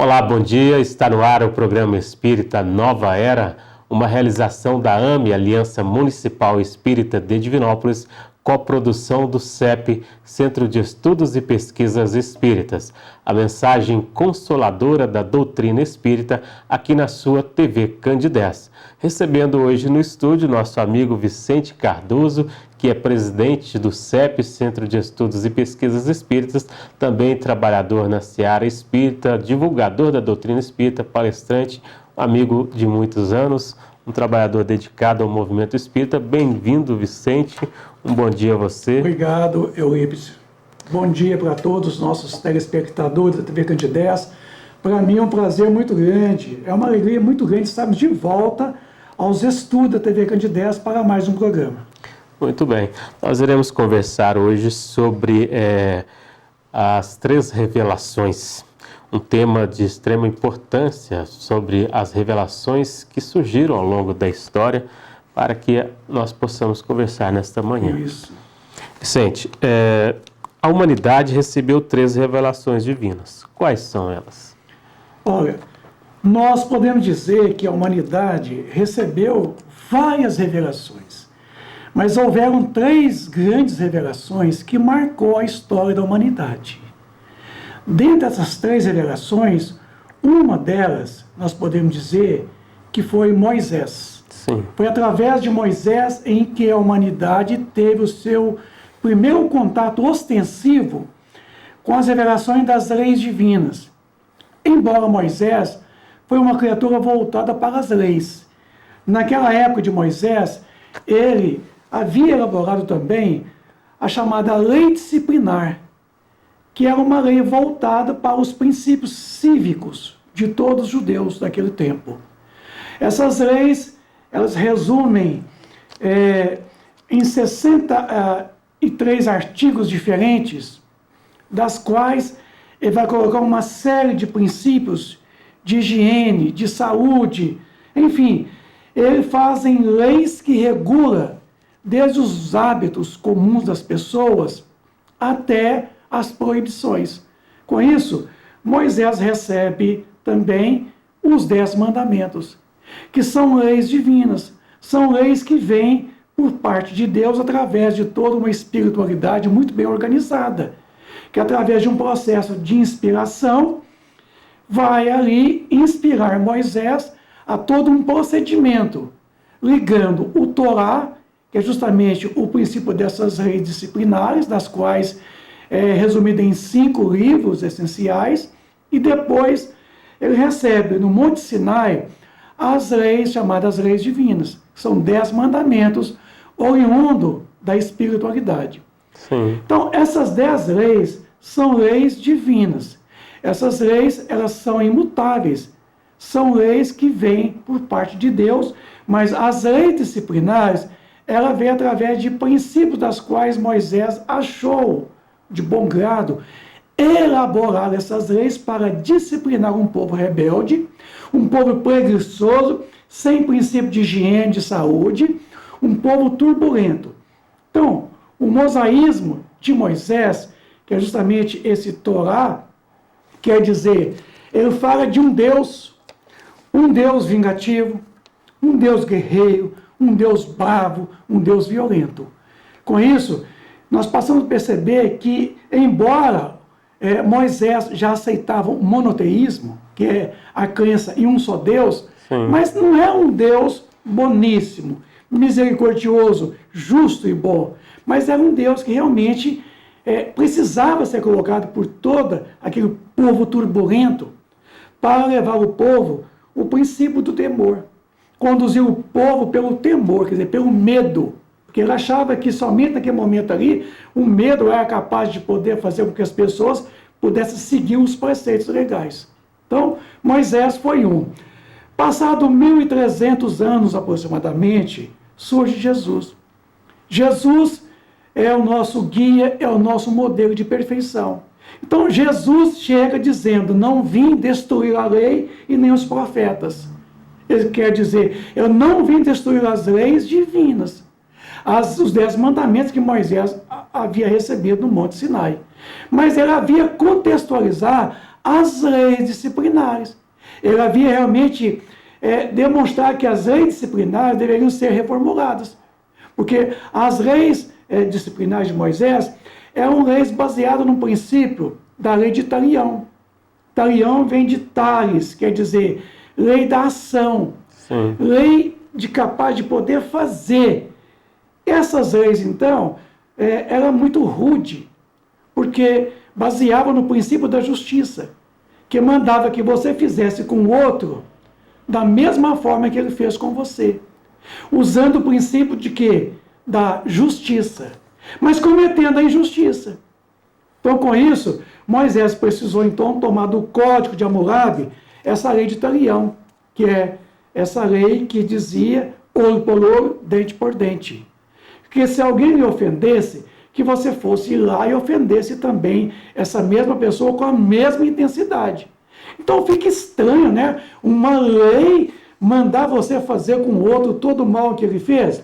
Olá, bom dia. Está no ar o programa Espírita Nova Era, uma realização da AME, Aliança Municipal Espírita de Divinópolis, coprodução do CEP, Centro de Estudos e Pesquisas Espíritas. A mensagem consoladora da doutrina espírita aqui na sua TV Candidez. Recebendo hoje no estúdio nosso amigo Vicente Cardoso, que é presidente do CEP, Centro de Estudos e Pesquisas Espíritas, também trabalhador na seara espírita, divulgador da doutrina espírita, palestrante, amigo de muitos anos, um trabalhador dedicado ao movimento espírita. Bem-vindo, Vicente. Um bom dia a você. Obrigado, Eurípides. Bom dia para todos os nossos telespectadores da TV Candidez. Para mim é um prazer muito grande, é uma alegria muito grande estarmos de volta aos estudos da TV Candidez para mais um programa. Muito bem. Nós iremos conversar hoje sobre as três revelações, um tema de extrema importância sobre as revelações que surgiram ao longo da história, para que nós possamos conversar nesta manhã. Isso. Vicente, a humanidade recebeu três revelações divinas. Quais são elas? Olha, nós podemos dizer que a humanidade recebeu várias revelações, mas houveram três grandes revelações que marcou a história da humanidade. Dentre essas três revelações, uma delas, nós podemos dizer que foi Moisés. Sim. Foi através de Moisés em que a humanidade teve o seu primeiro contato ostensivo com as revelações das leis divinas. Embora Moisés foi uma criatura voltada para as leis, naquela época de Moisés, ele havia elaborado também a chamada lei disciplinar, que era uma lei voltada para os princípios cívicos de todos os judeus daquele tempo. Essas leis, elas resumem em 63 artigos diferentes, das quais ele vai colocar uma série de princípios de higiene, de saúde, enfim, ele fazem leis que regulam desde os hábitos comuns das pessoas até as proibições. Com isso, Moisés recebe também os 10 mandamentos, que são leis divinas, são leis que vêm por parte de Deus através de toda uma espiritualidade muito bem organizada, que através de um processo de inspiração vai ali inspirar Moisés a todo um procedimento, ligando o Torá, que é justamente o princípio dessas leis disciplinares, das quais é resumido em 5 livros essenciais, e depois ele recebe no Monte Sinai as leis chamadas leis divinas. São 10 mandamentos oriundo da espiritualidade. Sim. Então, essas 10 leis são leis divinas. Essas leis, elas são imutáveis. São leis que vêm por parte de Deus, mas as leis disciplinares, ela vem através de princípios das quais Moisés achou de bom grado elaborar essas leis para disciplinar um povo rebelde, um povo preguiçoso, sem princípio de higiene, de saúde, um povo turbulento. Então, o mosaísmo de Moisés, que é justamente esse Torá, quer dizer, ele fala de um Deus vingativo, um Deus guerreiro, um Deus bravo, um Deus violento. Com isso, nós passamos a perceber que, embora Moisés já aceitava o monoteísmo, que é a crença em um só Deus, sim, mas não é um Deus boníssimo, misericordioso, justo e bom, mas era um Deus que realmente precisava ser colocado por todo aquele povo turbulento para levar o povo o princípio do temor. Conduzir o povo pelo temor, quer dizer, pelo medo. Porque ele achava que somente naquele momento ali, o medo era capaz de poder fazer com que as pessoas pudessem seguir os preceitos legais. Então, Moisés foi um. Passado 1.300 anos aproximadamente, surge Jesus. Jesus é o nosso guia, é o nosso modelo de perfeição. Então, Jesus chega dizendo, não vim destruir a lei e nem os profetas. Ele quer dizer, eu não vim destruir as leis divinas, os 10 mandamentos que Moisés havia recebido no Monte Sinai. Mas ele havia contextualizar as leis disciplinares. Ele havia realmente demonstrar que as leis disciplinares deveriam ser reformuladas. Porque as leis disciplinares de Moisés eram leis baseadas no princípio da lei de Talião. Talião vem de Tales, quer dizer, lei da ação. Sim. Lei capaz de poder fazer. Essas leis, então, eram muito rude, porque baseavam no princípio da justiça, que mandava que você fizesse com o outro da mesma forma que ele fez com você, usando o princípio de quê? Da justiça, mas cometendo a injustiça. Então, com isso, Moisés precisou, então, tomar do Código de Hammurabi essa lei de Talião, que é essa lei que dizia olho por olho, dente por dente. Que se alguém lhe ofendesse, que você fosse lá e ofendesse também essa mesma pessoa com a mesma intensidade. Então fica estranho, né? Uma lei mandar você fazer com o outro todo o mal que ele fez.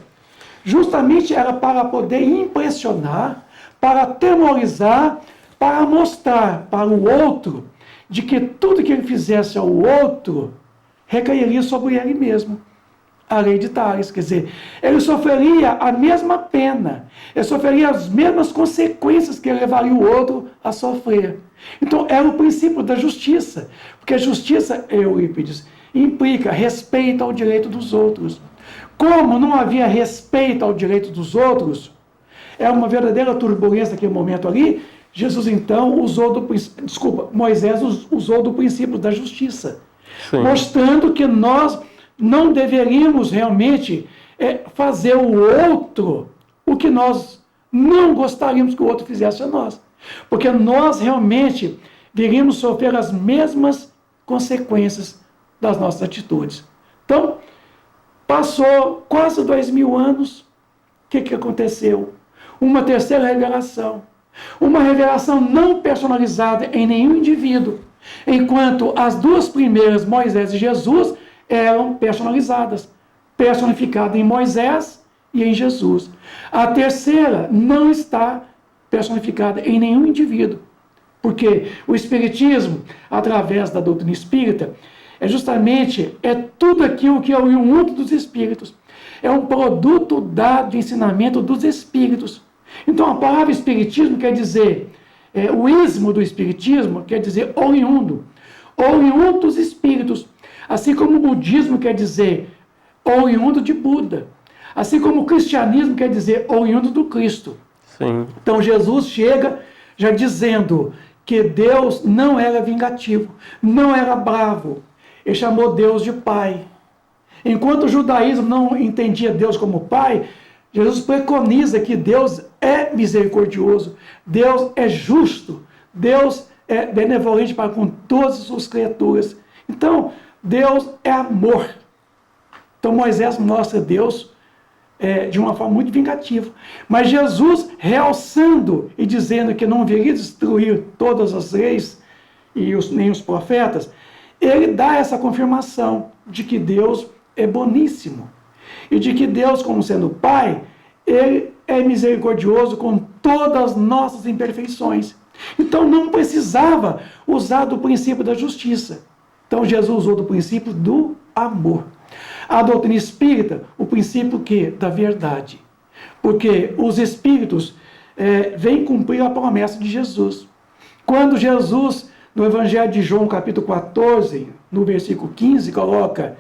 Justamente era para poder impressionar, para atemorizar, para mostrar para o outro de que tudo que ele fizesse ao outro recairia sobre ele mesmo. A lei de Tales, quer dizer, ele sofreria a mesma pena, ele sofreria as mesmas consequências que levaria o outro a sofrer. Então, era o princípio da justiça, porque a justiça, Eurípides, implica respeito ao direito dos outros. Como não havia respeito ao direito dos outros, é uma verdadeira turbulência naquele momento ali, Jesus, então, Moisés usou do princípio da justiça, sim, mostrando que nós não deveríamos realmente fazer o outro o que nós não gostaríamos que o outro fizesse a nós. Porque nós realmente viríamos sofrer as mesmas consequências das nossas atitudes. Então, passou quase 2000 anos, o que aconteceu? Uma terceira revelação. Uma revelação não personalizada em nenhum indivíduo, enquanto as duas primeiras, Moisés e Jesus, eram personalizadas, personificadas em Moisés e em Jesus. A terceira não está personificada em nenhum indivíduo, porque o Espiritismo, através da doutrina espírita, justamente tudo aquilo que é o oriundo dos Espíritos, é um produto dado de ensinamento dos Espíritos. Então a palavra Espiritismo quer dizer, o ismo do Espiritismo quer dizer oriundo dos Espíritos. Assim como o budismo quer dizer oriundo de Buda. Assim como o cristianismo quer dizer oriundo do Cristo. Sim. Então Jesus chega já dizendo que Deus não era vingativo, não era bravo. Ele chamou Deus de Pai. Enquanto o judaísmo não entendia Deus como Pai, Jesus preconiza que Deus é misericordioso, Deus é justo, Deus é benevolente para com todas as suas criaturas. Então, Deus é amor. Então Moisés mostra Deus de uma forma muito vingativa. Mas Jesus, realçando e dizendo que não viria destruir todas as leis e nem os profetas, ele dá essa confirmação de que Deus é boníssimo. E de que Deus, como sendo Pai, ele é misericordioso com todas as nossas imperfeições. Então não precisava usar do princípio da justiça. Então Jesus usou do princípio do amor. A doutrina espírita, o princípio que? Da verdade. Porque os espíritos vêm cumprir a promessa de Jesus. Quando Jesus, no Evangelho de João, capítulo 14, no versículo 15, coloca: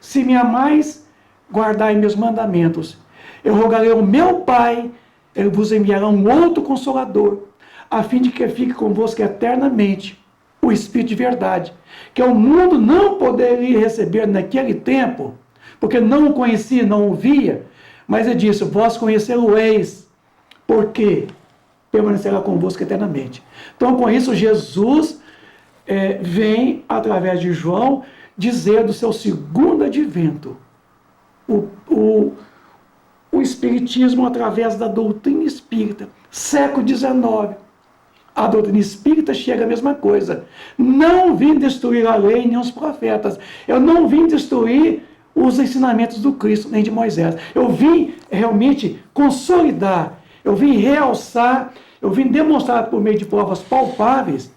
se me amais, guardai meus mandamentos. Eu rogarei ao meu Pai, ele vos enviará um outro Consolador, a fim de que fique convosco eternamente, o Espírito de verdade, que o mundo não poderia receber naquele tempo, porque não o conhecia, não o via, mas ele disse: vós conhecê-lo-eis, porque permanecerá convosco eternamente. Então, com isso, Jesus vem, através de João, dizer do seu segundo advento. O Espiritismo, através da doutrina espírita, século XIX, a doutrina espírita chega a mesma coisa. Não vim destruir a lei nem os profetas. Eu não vim destruir os ensinamentos do Cristo nem de Moisés. Eu vim realmente consolidar, eu vim realçar, eu vim demonstrar por meio de provas palpáveis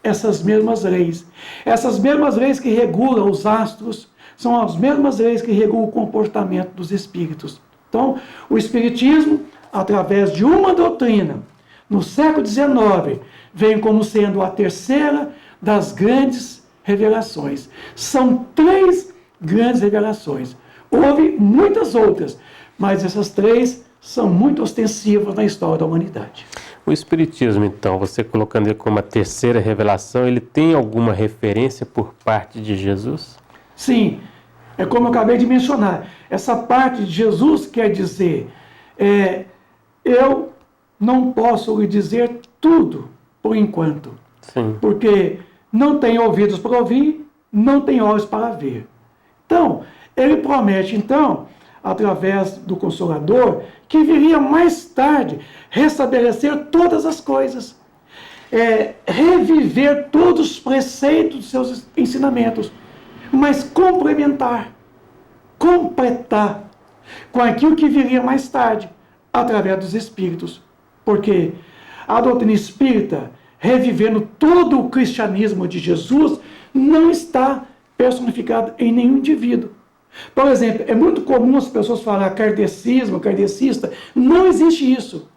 essas mesmas leis. Essas mesmas leis que regulam os astros são as mesmas leis que regulam o comportamento dos espíritos. Então, o Espiritismo, através de uma doutrina, no século XIX, vem como sendo a terceira das grandes revelações. São 3 grandes revelações. Houve muitas outras, mas essas 3 são muito ostensivas na história da humanidade. O Espiritismo, então, você colocando ele como a terceira revelação, ele tem alguma referência por parte de Jesus? Sim, é como eu acabei de mencionar. Essa parte de Jesus quer dizer, eu não posso lhe dizer tudo por enquanto. Sim. Porque não tem ouvidos para ouvir, não tem olhos para ver. Então, ele promete, então, através do Consolador, que viria mais tarde restabelecer todas as coisas, reviver todos os preceitos dos seus ensinamentos, mas complementar, completar com aquilo que viria mais tarde, através dos Espíritos. Porque a doutrina espírita, revivendo todo o cristianismo de Jesus, não está personificada em nenhum indivíduo. Por exemplo, é muito comum as pessoas falarem kardecismo, kardecista. Não existe isso.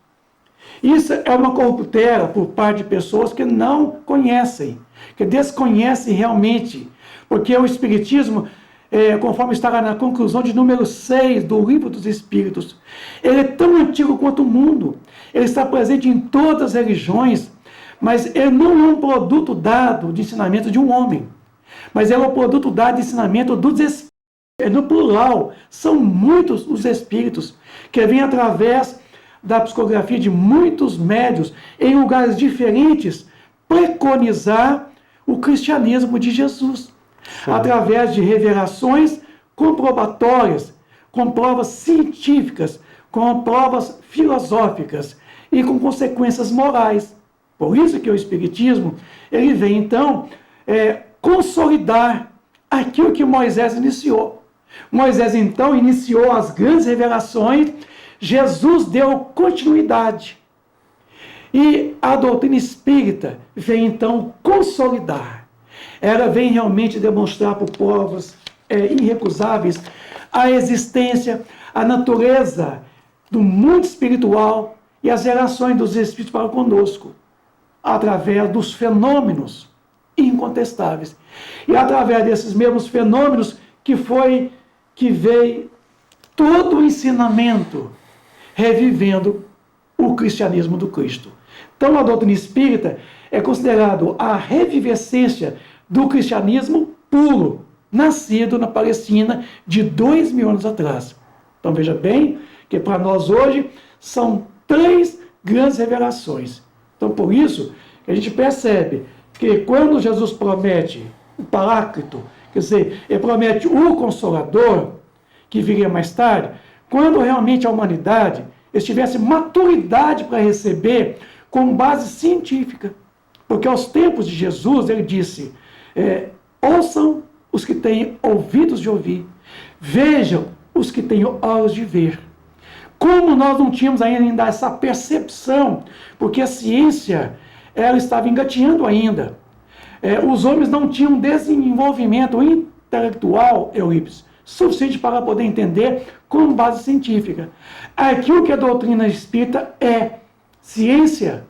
Isso é uma corruptela por parte de pessoas que não conhecem, que desconhecem realmente. Porque o Espiritismo, conforme está lá na conclusão de número 6 do Livro dos Espíritos, ele é tão antigo quanto o mundo. Ele está presente em todas as religiões, mas ele não é um produto dado de ensinamento de um homem, mas é um produto dado de ensinamento dos Espíritos. No plural, são muitos os Espíritos que vêm através da psicografia de muitos médios em lugares diferentes preconizar o cristianismo de Jesus. Sim. Através de revelações comprobatórias, com provas científicas, com provas filosóficas e com consequências morais. Por isso que o Espiritismo, ele vem então consolidar aquilo que Moisés iniciou. Moisés então iniciou as grandes revelações, Jesus deu continuidade. E a doutrina espírita vem então consolidar. Ela vem realmente demonstrar por provas irrecusáveis a existência, a natureza do mundo espiritual e as relações dos espíritos para conosco, através dos fenômenos incontestáveis. E através desses mesmos fenômenos que veio todo o ensinamento revivendo o cristianismo do Cristo. Então a doutrina espírita é considerado a revivescência do cristianismo puro, nascido na Palestina de 2000 anos atrás. Então veja bem que para nós hoje são 3 grandes revelações. Então por isso que a gente percebe que quando Jesus promete o Paráclito, quer dizer, ele promete o Consolador, que viria mais tarde, quando realmente a humanidade estivesse maturidade para receber com base científica. Porque aos tempos de Jesus, ele disse, ouçam os que têm ouvidos de ouvir, vejam os que têm olhos de ver. Como nós não tínhamos ainda essa percepção, porque a ciência ela estava engatinhando ainda. Os homens não tinham desenvolvimento intelectual, Eurípides, suficiente para poder entender com base científica. Aquilo que a doutrina espírita é ciência,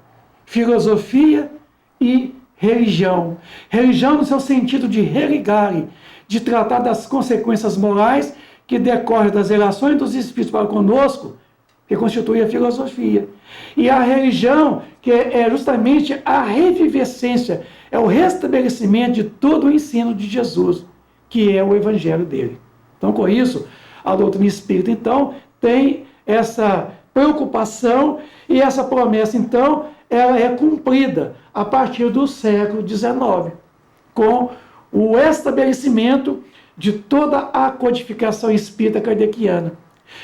filosofia e religião. Religião no seu sentido de religare, de tratar das consequências morais que decorrem das relações dos espíritos para conosco, que constitui a filosofia. E a religião, que é justamente a revivescência, é o restabelecimento de todo o ensino de Jesus, que é o evangelho dele. Então, com isso, a doutrina espírita, então, tem essa preocupação e essa promessa, então, ela é cumprida a partir do século XIX, com o estabelecimento de toda a codificação espírita kardeciana,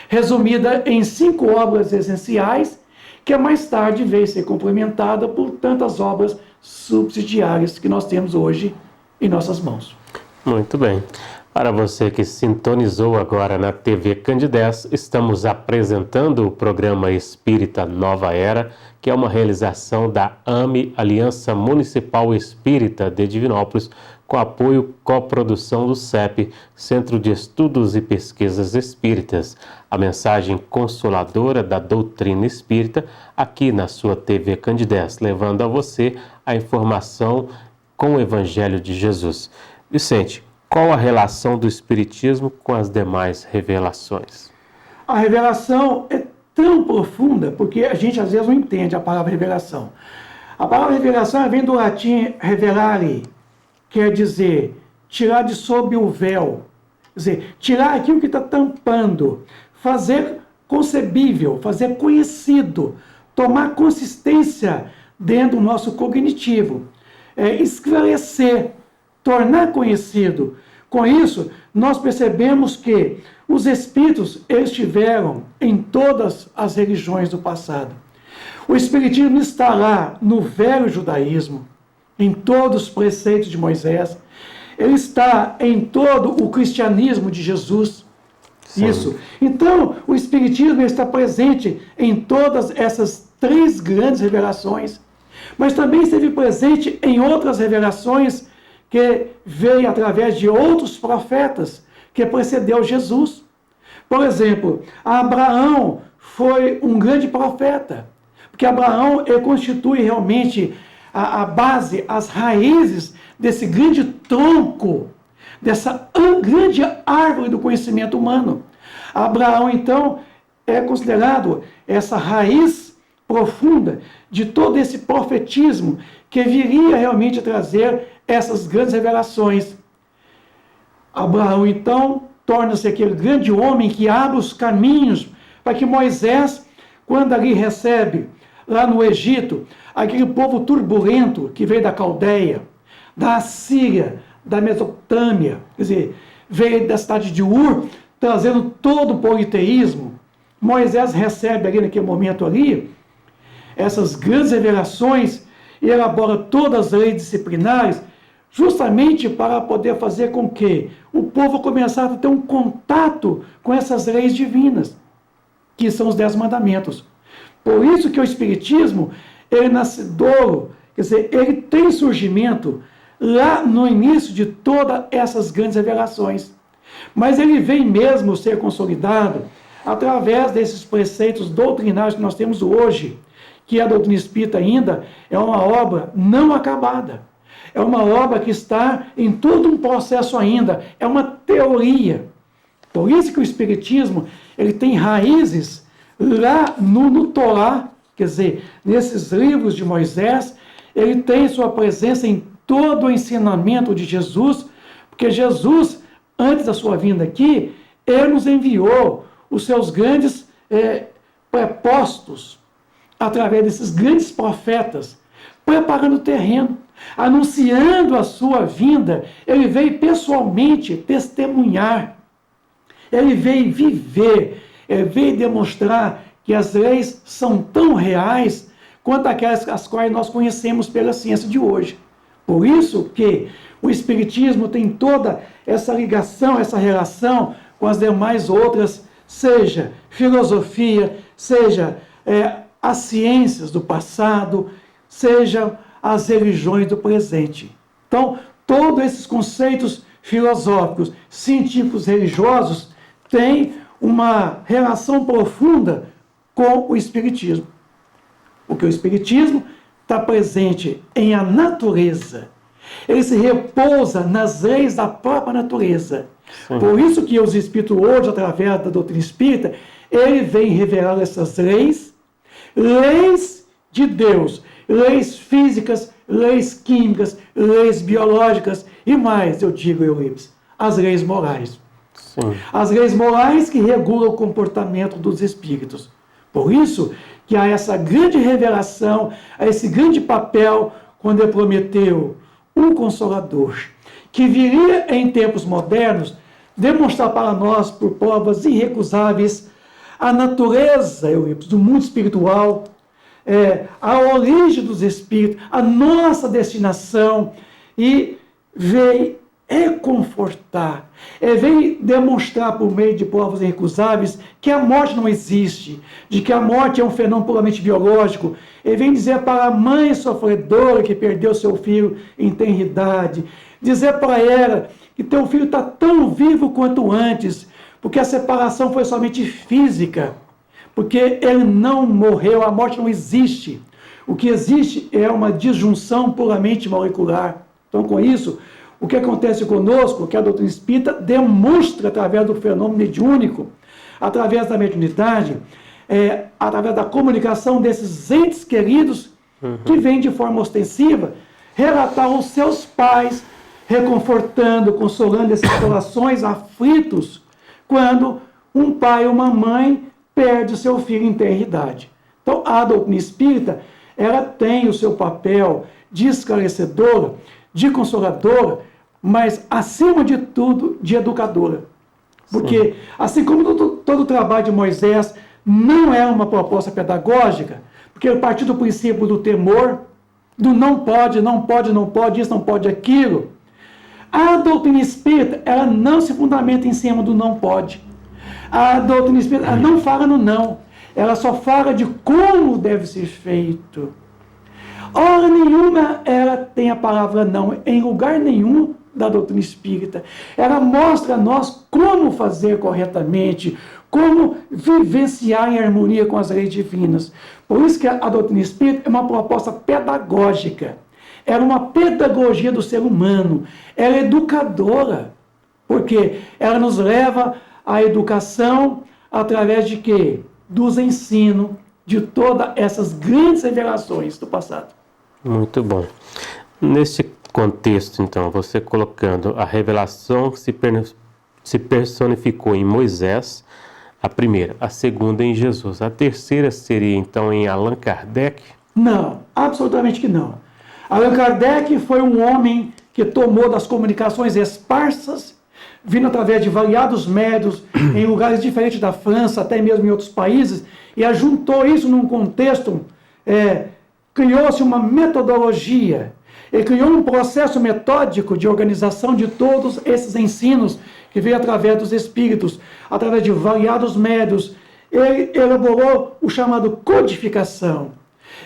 resumida em 5 obras essenciais, que mais tarde veio ser complementada por tantas obras subsidiárias que nós temos hoje em nossas mãos. Muito bem. Para você que sintonizou agora na TV Candidez, estamos apresentando o programa Espírita Nova Era, que é uma realização da AME, Aliança Municipal Espírita de Divinópolis, com apoio coprodução do CEP, Centro de Estudos e Pesquisas Espíritas. A mensagem consoladora da doutrina espírita aqui na sua TV Candidez, levando a você a informação com o Evangelho de Jesus. Vicente, qual a relação do Espiritismo com as demais revelações? A revelação é tão profunda, porque a gente às vezes não entende a palavra revelação. A palavra revelação vem do latim revelare, quer dizer, tirar de sob o véu, quer dizer, tirar aquilo que está tampando, fazer concebível, fazer conhecido, tomar consistência dentro do nosso cognitivo, esclarecer, tornar conhecido. Com isso, nós percebemos que os espíritos eles estiveram em todas as religiões do passado. O espiritismo está lá no velho judaísmo, em todos os preceitos de Moisés. Ele está em todo o cristianismo de Jesus. Sim. Isso. Então, o espiritismo está presente em todas essas 3 grandes revelações, mas também esteve presente em outras revelações que veio através de outros profetas que precedeu Jesus. Por exemplo, Abraão foi um grande profeta, porque Abraão ele constitui realmente a base, as raízes desse grande tronco, dessa grande árvore do conhecimento humano. Abraão, então, é considerado essa raiz profunda de todo esse profetismo que viria realmente a trazer essas grandes revelações. Abraão, então, torna-se aquele grande homem que abre os caminhos para que Moisés, quando ali recebe, lá no Egito, aquele povo turbulento que veio da Caldeia, da Assíria, da Mesopotâmia, quer dizer, veio da cidade de Ur, trazendo todo o politeísmo. Moisés recebe ali naquele momento ali, essas grandes revelações, e elabora todas as leis disciplinares, justamente para poder fazer com que o povo começasse a ter um contato com essas leis divinas, que são os 10 mandamentos. Por isso que o Espiritismo, ele nascedouro, quer dizer, ele tem surgimento lá no início de todas essas grandes revelações. Mas ele vem mesmo ser consolidado através desses preceitos doutrinários que nós temos hoje, que a doutrina espírita ainda é uma obra não acabada. É uma obra que está em todo um processo ainda, é uma teoria. Por isso que o Espiritismo ele tem raízes lá no Torá, quer dizer, nesses livros de Moisés, ele tem sua presença em todo o ensinamento de Jesus, porque Jesus, antes da sua vinda aqui, ele nos enviou os seus grandes prepostos, através desses grandes profetas, preparando o terreno, anunciando a sua vinda. Ele veio pessoalmente testemunhar, ele veio viver, ele veio demonstrar que as leis são tão reais quanto aquelas as quais nós conhecemos pela ciência de hoje. Por isso que o Espiritismo tem toda essa ligação, essa relação com as demais outras, seja filosofia, seja as ciências do passado, seja as religiões do presente. Então, todos esses conceitos filosóficos, científicos, religiosos, têm uma relação profunda com o Espiritismo. Porque o Espiritismo está presente em a natureza. Ele se repousa nas leis da própria natureza. Sim. Por isso que os Espíritos hoje, através da doutrina espírita, ele vem revelar essas leis, leis de Deus, leis físicas, leis químicas, leis biológicas e mais, eu digo, Eurípides, as leis morais. Sim. As leis morais que regulam o comportamento dos espíritos. Por isso que há essa grande revelação, há esse grande papel quando ele prometeu um Consolador, que viria em tempos modernos demonstrar para nós, por provas irrecusáveis, a natureza, Eurípides, do mundo espiritual, a origem dos espíritos, a nossa destinação, e veio reconfortar, Ele vem demonstrar por meio de provas irrecusáveis que a morte não existe, de que a morte é um fenômeno puramente biológico. Ele vem dizer para a mãe sofredora que perdeu seu filho em tenridade, dizer para ela que teu filho está tão vivo quanto antes, porque a separação foi somente física, porque ele não morreu, a morte não existe. O que existe é uma disjunção puramente molecular. Então, com isso, o que acontece conosco, que a doutrina espírita demonstra através do fenômeno mediúnico, através da mediunidade, através da comunicação desses entes queridos, que vêm de forma ostensiva, relatar aos seus pais, reconfortando, consolando esses corações aflitos, quando um pai ou uma mãe perde o seu filho em tenra idade. Então, a doutrina espírita, ela tem o seu papel de esclarecedora, de consoladora, mas, acima de tudo, de educadora. Porque, assim como todo o trabalho de Moisés não é uma proposta pedagógica, porque ele partiu do princípio do temor, do não pode, não pode, não pode isso, não pode aquilo. A doutrina espírita, ela não se fundamenta em cima do não pode. A doutrina espírita, ela não fala no não. Ela só fala de como deve ser feito. Hora nenhuma ela tem a palavra não, em lugar nenhum da doutrina espírita. Ela mostra a nós como fazer corretamente, como vivenciar em harmonia com as leis divinas. Por isso que a doutrina espírita é uma proposta pedagógica. Ela é uma pedagogia do ser humano. Ela é educadora, porque ela nos leva à educação através de quê? Dos ensinos de todas essas grandes revelações do passado. Muito bom. Neste contexto, então, você colocando a revelação que se personificou em Moisés, a primeira, a segunda em Jesus, a terceira seria, então, em Allan Kardec? Não, absolutamente que não. Allan Kardec foi um homem que tomou das comunicações esparsas, vindo através de variados médios em lugares diferentes da França, até mesmo em outros países, e ajuntou isso num contexto, criou-se uma metodologia, ele criou um processo metódico de organização de todos esses ensinos que veio através dos espíritos, através de variados médios. Ele elaborou o chamado codificação.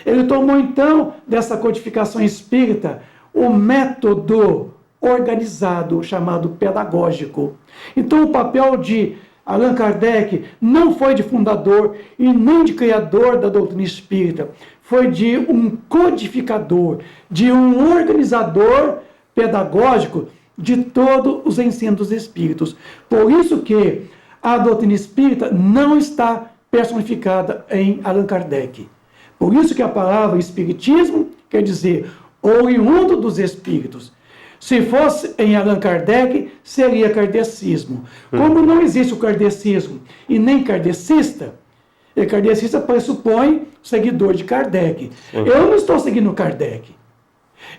Ele tomou, então, dessa codificação espírita, o método organizado, chamado pedagógico. Então, o papel de Allan Kardec não foi de fundador e nem de criador da doutrina espírita, foi de um codificador, de um organizador pedagógico de todos os ensinos dos espíritos. Por isso que a doutrina espírita não está personificada em Allan Kardec. Por isso que a palavra espiritismo quer dizer oriundo dos espíritos. Se fosse em Allan Kardec, seria kardecismo. Como não existe o kardecismo e nem kardecista, e kardecista pressupõe seguidor de Kardec. Eu não estou seguindo Kardec.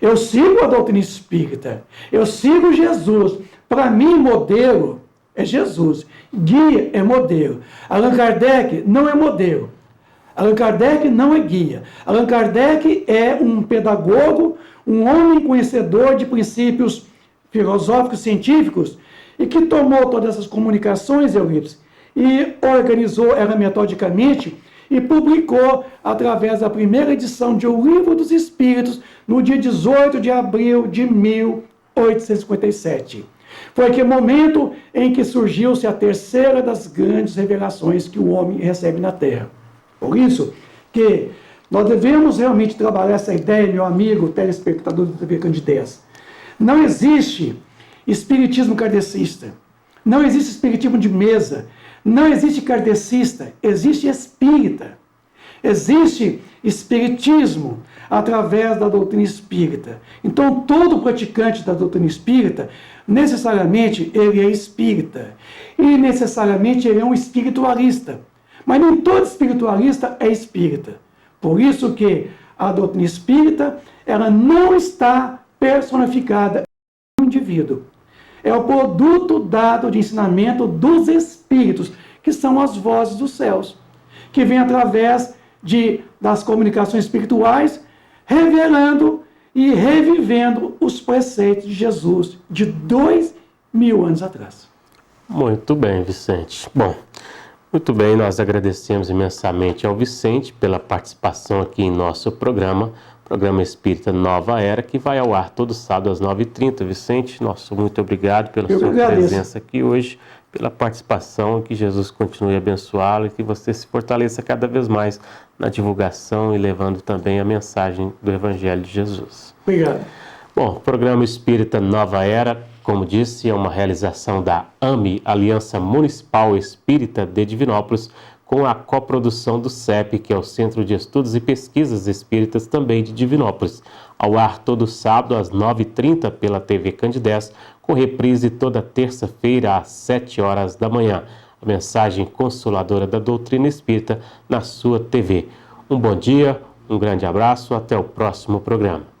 Eu sigo a doutrina espírita. Eu sigo Jesus. Para mim, modelo é Jesus. Guia é modelo. Allan Kardec não é modelo. Allan Kardec não é guia. Allan Kardec é um pedagogo, um homem conhecedor de princípios filosóficos, científicos, e que tomou todas essas comunicações, Eurípides, e organizou ela metodicamente e publicou através da primeira edição de O Livro dos Espíritos, no dia 18 de abril de 1857. Foi aquele momento em que surgiu-se a terceira das grandes revelações que o homem recebe na Terra. Por isso que nós devemos realmente trabalhar essa ideia, meu amigo telespectador do TV Candidez. Não existe espiritismo kardecista. Não existe espiritismo de mesa. Não existe kardecista. Existe espírita. Existe espiritismo através da doutrina espírita. Então, todo praticante da doutrina espírita, necessariamente, ele é espírita. E, necessariamente, ele é um espiritualista. Mas nem todo espiritualista é espírita. Por isso que a doutrina espírita, ela não está personificada no indivíduo. É o produto dado de ensinamento dos espíritos, que são as vozes dos céus, que vêm através das comunicações espirituais, revelando e revivendo os preceitos de Jesus de 2000 anos atrás. Muito bem, Vicente. Bom, muito bem, nós agradecemos imensamente ao Vicente pela participação aqui em nosso programa Espírita Nova Era, que vai ao ar todo sábado às 9h30. Vicente, nosso muito obrigado pela sua presença aqui hoje, pela participação, que Jesus continue a abençoá-lo e que você se fortaleça cada vez mais na divulgação e levando também a mensagem do Evangelho de Jesus. Obrigado. Bom, o programa Espírita Nova Era, como disse, é uma realização da AME, Aliança Municipal Espírita de Divinópolis, com a coprodução do CEP, que é o Centro de Estudos e Pesquisas Espíritas também de Divinópolis. Ao ar todo sábado às 9h30 pela TV Candidez, com reprise toda terça-feira às 7h da manhã. A mensagem consoladora da doutrina espírita na sua TV. Um bom dia, um grande abraço, até o próximo programa.